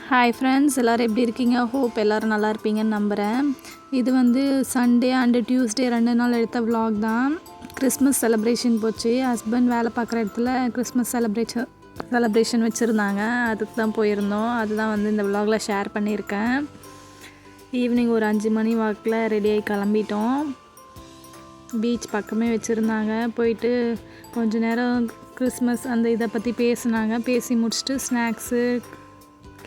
Hi friends, எல்லோரும் எப்படி இருக்கீங்க? ஹோப் எல்லோரும் நல்லா இருப்பீங்கன்னு நம்புகிறேன். இது வந்து சண்டே அண்டு டியூஸ்டே 2 நாள் எடுத்த விலாக் தான். கிறிஸ்மஸ் செலிப்ரேஷன் போச்சு. ஹஸ்பண்ட் வேலை பார்க்குற இடத்துல கிறிஸ்மஸ் செலிப்ரேஷன் வச்சுருந்தாங்க. அதுக்கு தான் போயிருந்தோம். அதுதான் வந்து இந்த விலாகில் ஷேர் பண்ணியிருக்கேன். ஈவினிங் ஒரு 5 மணி வாக்கில் ரெடியாகி கிளம்பிட்டோம். பீச் பக்கமே வச்சுருந்தாங்க. போயிட்டு கொஞ்ச நேரம் கிறிஸ்மஸ் அந்த இதை பற்றி பேசினாங்க. பேசி முடிச்சுட்டு ஸ்நாக்ஸு,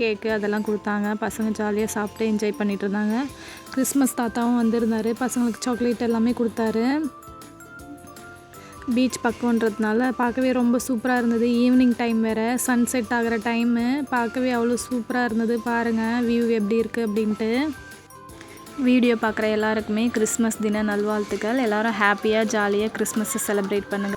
கேக்கு அதெல்லாம் கொடுத்தாங்க. பசங்க ஜாலியாக சாப்பிட்டு என்ஜாய் பண்ணிகிட்டு இருந்தாங்க. கிறிஸ்மஸ் தாத்தாவும் வந்திருந்தார். பசங்களுக்கு சாக்லேட் எல்லாமே கொடுத்தாரு. பீச் பக்கம்ன்றதுனால பார்க்கவே ரொம்ப சூப்பராக இருந்தது. ஈவினிங் டைம் வேறு, சன்செட் ஆகிற டைமு. பார்க்கவே அவ்வளோ சூப்பராக இருந்தது. பாருங்கள் வியூ எப்படி இருக்குது அப்படின்ட்டு. வீடியோ பார்க்குற எல்லாருக்குமே கிறிஸ்மஸ் தின நல்வாழ்த்துக்கள். எல்லோரும் ஹாப்பியாக ஜாலியாக கிறிஸ்மஸை செலிப்ரேட் பண்ணுங்கள்.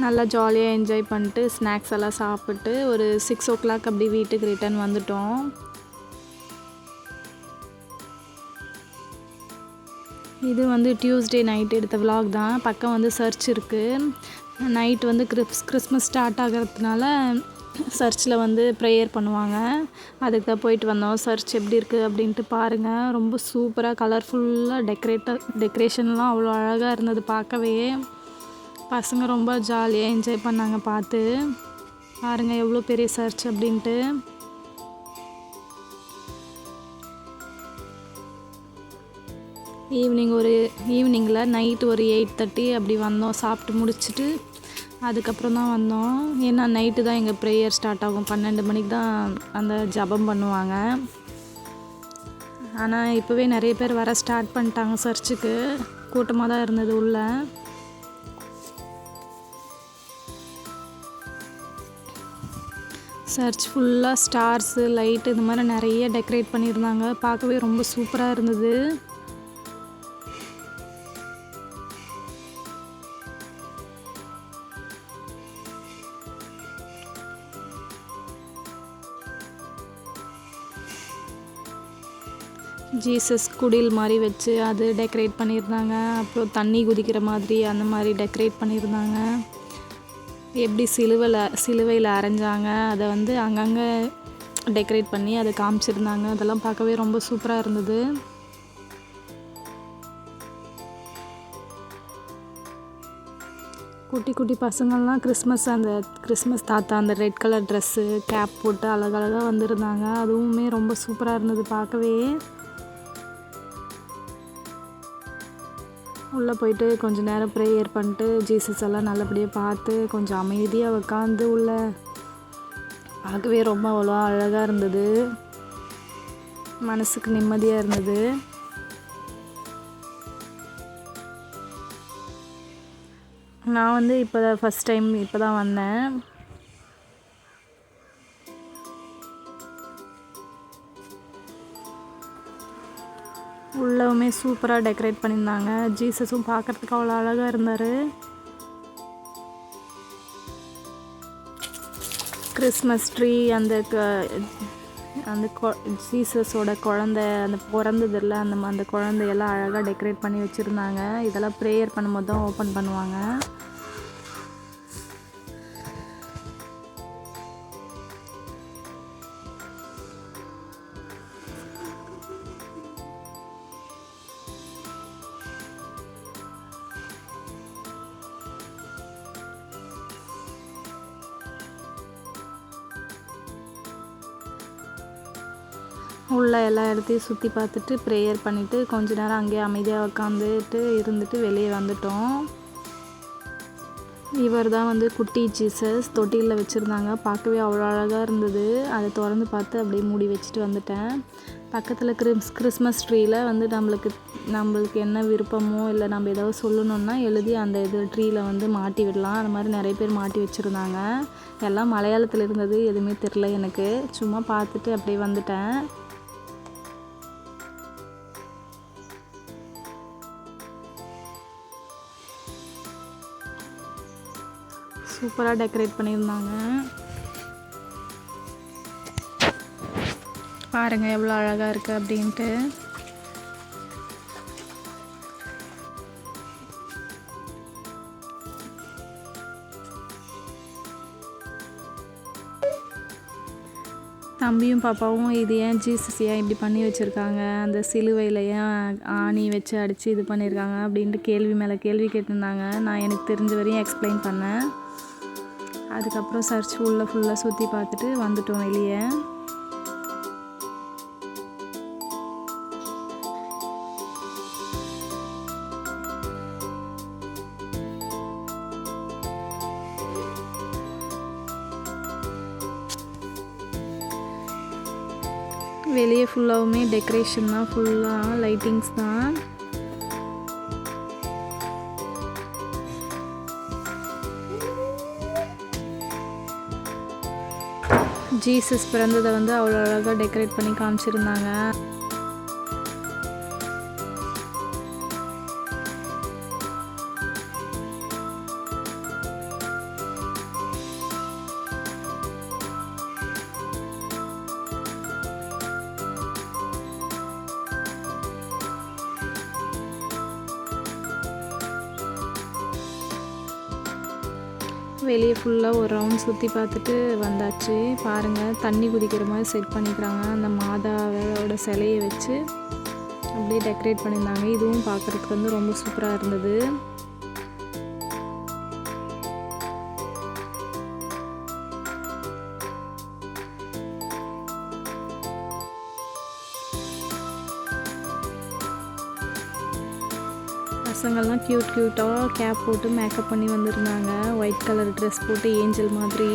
நல்லா ஜாலியாக என்ஜாய் பண்ணிட்டு ஸ்நாக்ஸ் எல்லாம் சாப்பிட்டு ஒரு 6 o'clock அப்படி வீட்டுக்கு ரிட்டர்ன் வந்துட்டோம். இது வந்து டியூஸ்டே நைட் எடுத்த விலாக் தான். பக்கம் வந்து சர்ச் இருக்குது. நைட் வந்து கிறிஸ்மஸ் ஸ்டார்ட் ஆகிறதுனால சர்ச்சில் வந்து ப்ரேயர் பண்ணுவாங்க. அதுக்கு தான் போயிட்டு வந்தோம். சர்ச் எப்படி இருக்குது அப்படின்ட்டு பாருங்கள். ரொம்ப சூப்பராக கலர்ஃபுல்லாக டெக்கரேஷன்லாம் அவ்வளோ அழகாக இருந்தது பார்க்கவே. பசங்க ரொம்ப ஜாலியாக என்ஜாய் பண்ணாங்க பார்த்து. பாருங்கள் எவ்வளோ பெரிய சர்ச் அப்படின்ட்டு. ஈவினிங்கில் நைட்டு ஒரு 8:30 அப்படி வந்தோம். சாப்பிட்டு முடிச்சுட்டு அதுக்கப்புறம் தான் வந்தோம். ஏன்னா நைட்டு தான் எங்கள் ப்ரேயர் ஸ்டார்ட் ஆகும். 12 மணிக்கு தான் அந்த ஜெபம் பண்ணுவாங்க. ஆனால் இப்போவே நிறைய பேர் வர ஸ்டார்ட் பண்ணிட்டாங்க. சர்ச்சுக்கு கூட்டமாக தான் இருந்தது உள்ளே. சர்ச் ஃபுல்லாக ஸ்டார்ஸு, லைட்டு இது மாதிரி நிறைய டெக்கரேட் பண்ணியிருந்தாங்க. பார்க்கவே ரொம்ப சூப்பராக இருந்தது. ஜீசஸ் குடில் மாதிரி வச்சு அது டெக்கரேட் பண்ணியிருந்தாங்க. அப்புறம் தண்ணி குதிக்கிற மாதிரி அந்த மாதிரி டெக்கரேட் பண்ணியிருந்தாங்க. எப்படி சிலுவையில் அரைஞ்சாங்க அதை வந்து அங்கங்கே டெக்கரேட் பண்ணி அதை காமிச்சிருந்தாங்க. அதெல்லாம் பார்க்கவே ரொம்ப சூப்பராக இருந்தது. குட்டி குட்டி பசங்கள்லாம் கிறிஸ்மஸ் தாத்தா அந்த ரெட் கலர் ட்ரெஸ்ஸு, கேப் போட்டு அழகழகாக வந்திருந்தாங்க. அதுவுமே ரொம்ப சூப்பராக இருந்தது பார்க்கவே. உள்ளே போயிட்டு கொஞ்சம் நேரம் ப்ரேயர் பண்ணிட்டு ஜீசஸ் எல்லாம் நல்லபடியாக பார்த்து கொஞ்சம் அமைதியாக உட்காந்து உள்ளே பார்க்கவே ரொம்ப அவ்வளோ அழகாக இருந்தது. மனசுக்கு நிம்மதியாக இருந்தது. நான் வந்து ஃபஸ்ட் டைம் இப்போ தான் வந்தேன். உள்ளவுமே சூப்பராக டெக்கரேட் பண்ணியிருந்தாங்க. ஜீசஸும் பார்க்குறதுக்கு அவ்வளோ அழகாக இருந்தார். கிறிஸ்மஸ் ட்ரீ அந்த ஜீசஸோட குழந்தை அந்த பிறந்ததில்ல அந்த குழந்தையெல்லாம் அழகாக டெக்கரேட் பண்ணி வச்சுருந்தாங்க. இதெல்லாம் ப்ரேயர் பண்ணும்போது தான் ஓப்பன் பண்ணுவாங்க. உள்ள எல்லா இடத்தையும் சுற்றி பார்த்துட்டு ப்ரேயர் பண்ணிவிட்டு கொஞ்ச நேரம் அங்கேயே அமைதியாக உட்காந்துட்டு இருந்துட்டு வெளியே வந்துட்டோம். இவர் தான் வந்து குட்டி ஜீசஸ் தொட்டிலில் வச்சுருந்தாங்க. பார்க்கவே அவ்வளோ அழகாக இருந்தது. அதை திறந்து பார்த்து அப்படியே மூடி வச்சுட்டு வந்துட்டேன். பக்கத்தில் கிறிஸ்மஸ் ட்ரீயில் வந்து நம்மளுக்கு என்ன விருப்பமோ இல்லை நம்ம ஏதாவது சொல்லணுன்னா எழுதி அந்த ட்ரீயில் வந்து மாட்டி விடலாம். அந்த மாதிரி நிறைய பேர் மாட்டி வச்சுருந்தாங்க. எல்லாம் மலையாளத்தில் இருந்தது, எதுவுமே தெரில எனக்கு. சும்மா பார்த்துட்டு அப்படியே வந்துட்டேன். சூப்பராக டெக்கரேட் பண்ணியிருந்தாங்க. பாருங்கள் எவ்வளோ அழகாக இருக்குது அப்படின்ட்டு. தம்பியும் பாப்பாவும் இது ஏன் ஜீசஸ் ஏன் இப்படி பண்ணி வச்சுருக்காங்க, அந்த சிலுவையில் ஏன் ஆணி வச்சு அடித்து இது பண்ணியிருக்காங்க அப்படின்ட்டு கேள்வி மேலே கேள்வி கேட்டிருந்தாங்க. நான் எனக்கு தெரிஞ்ச வரையும் எக்ஸ்பிளைன் பண்ணேன். அதுக்கப்புறம் சர்ச் ஃபுல்லாக சுற்றி பார்த்துட்டு வந்துட்டோம் வெளியே. வெளியே ஃபுல்லாகவுமே டெக்கரேஷன் தான், ஃபுல்லாக லைட்டிங்ஸ் தான். ஜீசஸ் பிறந்ததை வந்து அவ்வளோ அழகாக டெக்கரேட் பண்ணி காமிச்சிருந்தாங்க. வெளியே ஃபுல்லாக ஒரு ரவுண்ட் சுற்றி பார்த்துட்டு வந்தாச்சு. பாருங்கள் தண்ணி குதிக்கிற மாதிரி செட் பண்ணிக்கிறாங்க. அந்த மாதாவோட சிலையை வச்சு அப்படியே டெக்கரேட் பண்ணியிருந்தாங்க. இதுவும் பார்க்குறதுக்கு வந்து ரொம்ப சூப்பராக இருந்தது. பசங்கள்லாம் க்யூட்டாக கேப் போட்டு மேக்கப் பண்ணி வந்திருந்தாங்க. ஒயிட் கலர் ட்ரெஸ் போட்டு ஏஞ்சல் மாதிரி.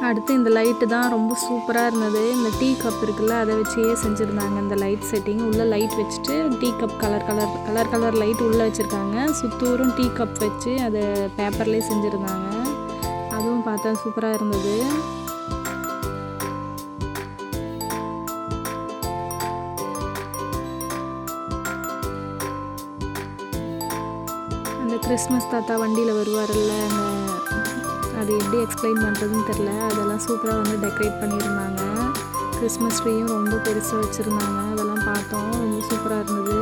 அடுத்து இந்த லைட்டு தான் ரொம்ப சூப்பராக இருந்தது. இந்த டீ கப் இருக்குல்ல, அதை வச்சே செஞ்சுருந்தாங்க. இந்த லைட் செட்டிங் உள்ளே லைட் வச்சுட்டு டீ கப் கலர் லைட் உள்ளே வச்சுருக்காங்க. சுத்தூரும் டீ கப் வச்சு அதை பேப்பர்லேயே செஞ்சுருந்தாங்க. அதுவும் பார்த்தா சூப்பராக இருந்தது. அந்த கிறிஸ்மஸ் தாத்தா வண்டியில் வருவார்ல, அது எப்படி எக்ஸ்பிளைன் பண்ணுறதுன்னு தெரில. அதெல்லாம் சூப்பராக வந்து டெக்கரேட் பண்ணியிருந்தாங்க. கிறிஸ்மஸ் ட்ரீயும் ரொம்ப பெருசாக வச்சுருந்தாங்க. அதெல்லாம் பார்த்தோம், ரொம்ப சூப்பராக இருந்தது.